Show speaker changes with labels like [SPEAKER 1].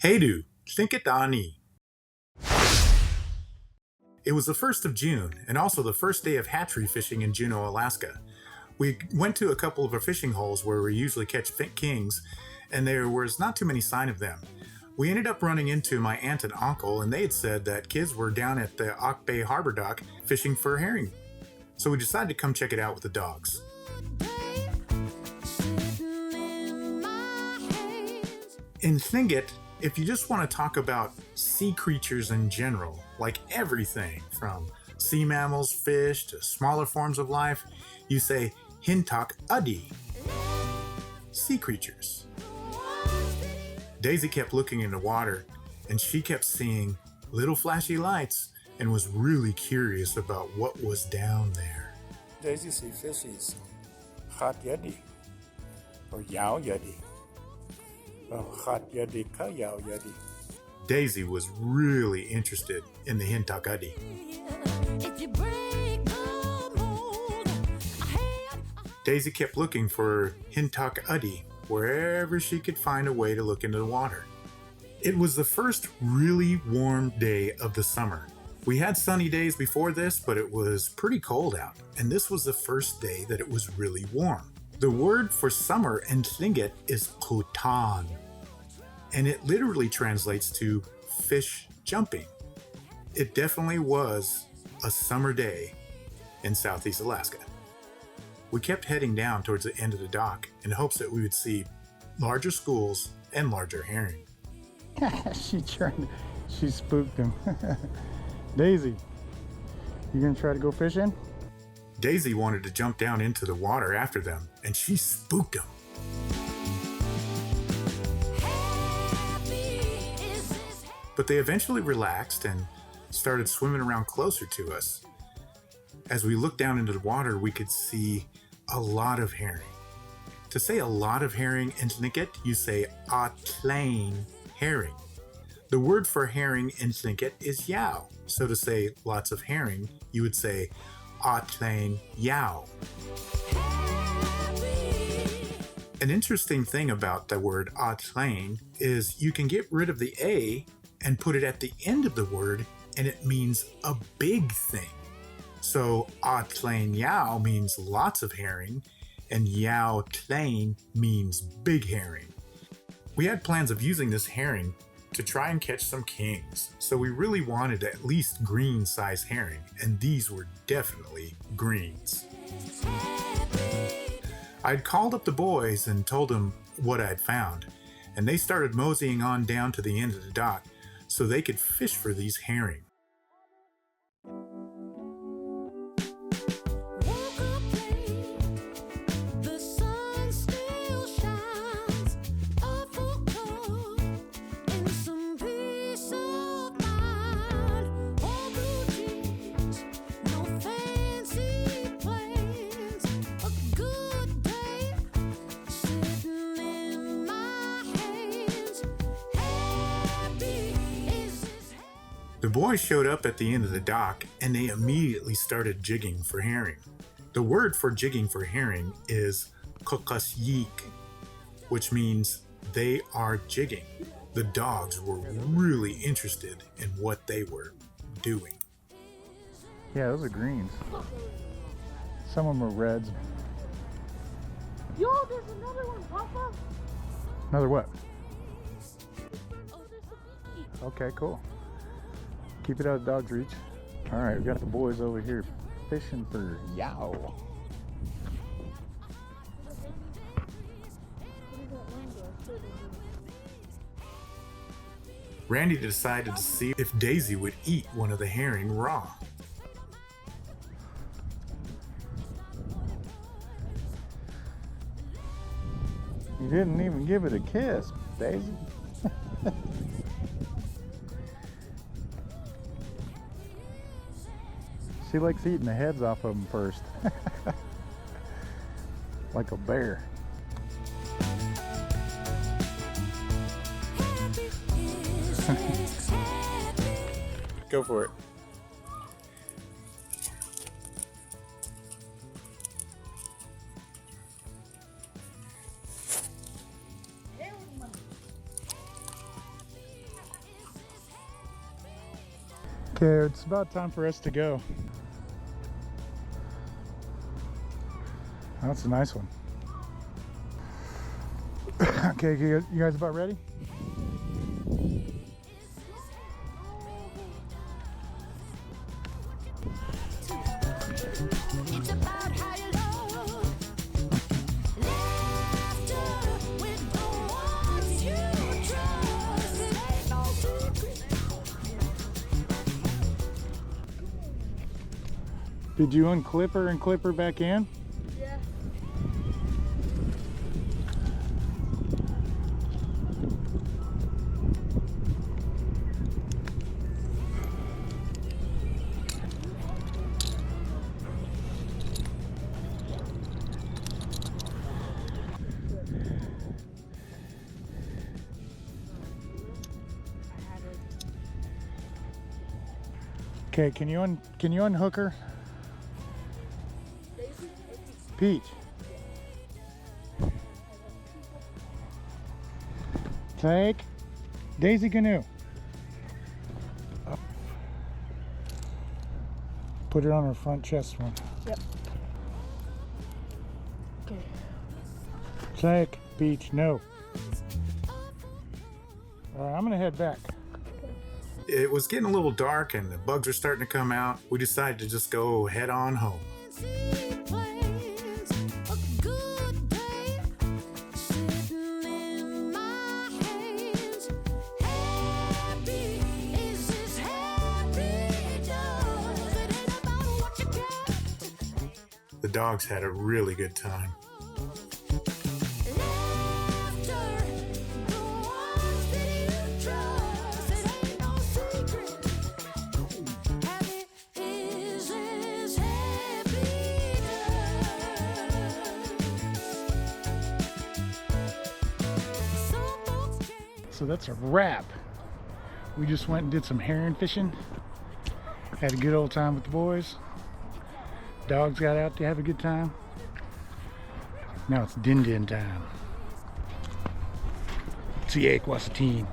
[SPEAKER 1] Heydu, Lingít ni. It was the 1st of June, and also the first day of hatchery fishing in Juneau, Alaska. We went to a couple of our fishing holes where we usually catch kings, and there was not too many sign of them. We ended up running into my aunt and uncle, and they had said that kids were down at the Auke Bay harbor dock fishing for herring. So we decided to come check it out with the dogs. In Lingit, if you just want to talk about sea creatures in general, like everything from sea mammals, fish, to smaller forms of life, you say Hintak.a, sea creatures. Daisy kept looking in the water, and she kept seeing little flashy lights and was really curious about what was down there.
[SPEAKER 2] Daisy sees fishes, hot yeti, or yao yeti. Hot yeti ka yao yeti.
[SPEAKER 1] Daisy was really interested in the Hintak.a. Daisy kept looking for Hintak.a wherever she could find a way to look into the water. It was the first really warm day of the summer. We had sunny days before this, but it was pretty cold out, and this was the first day that it was really warm. The word for summer in Lingit is utaan, and it literally translates to fish jumping. It definitely was a summer day in Southeast Alaska. We kept heading down towards the end of the dock in hopes that we would see larger schools and larger herring.
[SPEAKER 3] She spooked him. Daisy, you gonna try to go fishing?
[SPEAKER 1] Daisy wanted to jump down into the water after them, and she spooked him. But they eventually relaxed and started swimming around closer to us. As we looked down into the water, we could see a lot of herring. To say a lot of herring in Lingit, you say utaan herring. The word for herring in Lingit is yao. So to say lots of herring, you would say utaan yao. An interesting thing about the word utaan is you can get rid of the A and put it at the end of the word, and it means a big thing. So utaan yao means lots of herring, and yao taan means big herring. We had plans of using this herring to try and catch some kings, so we really wanted at least green-sized herring, and these were definitely greens. I'd called up the boys and told them what I'd found, and they started moseying on down to the end of the dock so they could fish for these herring. The boys showed up at the end of the dock, and they immediately started jigging for herring. The word for jigging for herring is ukasyeek, which means they are jigging. The dogs were really interested in what they were doing.
[SPEAKER 3] Yeah, those are greens. Some of them are reds.
[SPEAKER 4] Yo, there's another one, Papa.
[SPEAKER 3] Another what?
[SPEAKER 4] Oh, there's a beaky.
[SPEAKER 3] Okay, cool. Keep it out of dog's reach. All right, we got the boys over here fishing for yao.
[SPEAKER 1] Randy decided to see if Daisy would eat one of the herring raw.
[SPEAKER 3] You didn't even give it a kiss, Daisy. She likes eating the heads off of them first. Like a bear.
[SPEAKER 2] Go for it.
[SPEAKER 3] Okay, it's about time for us to go. That's a nice one. Okay, you guys about ready?
[SPEAKER 5] It's about how you love. Laughter with the ones you trust. It ain't no secret.
[SPEAKER 3] Did you unclip her and clip her back in?
[SPEAKER 4] Yeah.
[SPEAKER 3] Okay, can you unhook her? Peach. Take Daisy canoe. Put her on her front chest one.
[SPEAKER 4] Yep. Okay.
[SPEAKER 3] Take Peach, no. All right, I'm gonna head back.
[SPEAKER 1] It was getting a little dark and the bugs were starting to come out. We decided to just go head on home.
[SPEAKER 5] Plans a good day sitting in my hands. Happy is this happy does. It ain't about what you get.
[SPEAKER 1] The dogs had a really good time.
[SPEAKER 5] Laughter, the ones that you trust. It ain't no secret. Happy is this happy does. Some folks can't.
[SPEAKER 3] So that's a wrap. We just went and did some herring fishing. Had a good old time with the boys. Dogs got out to have a good time. Now it's din din time. Ukasyeek was a team.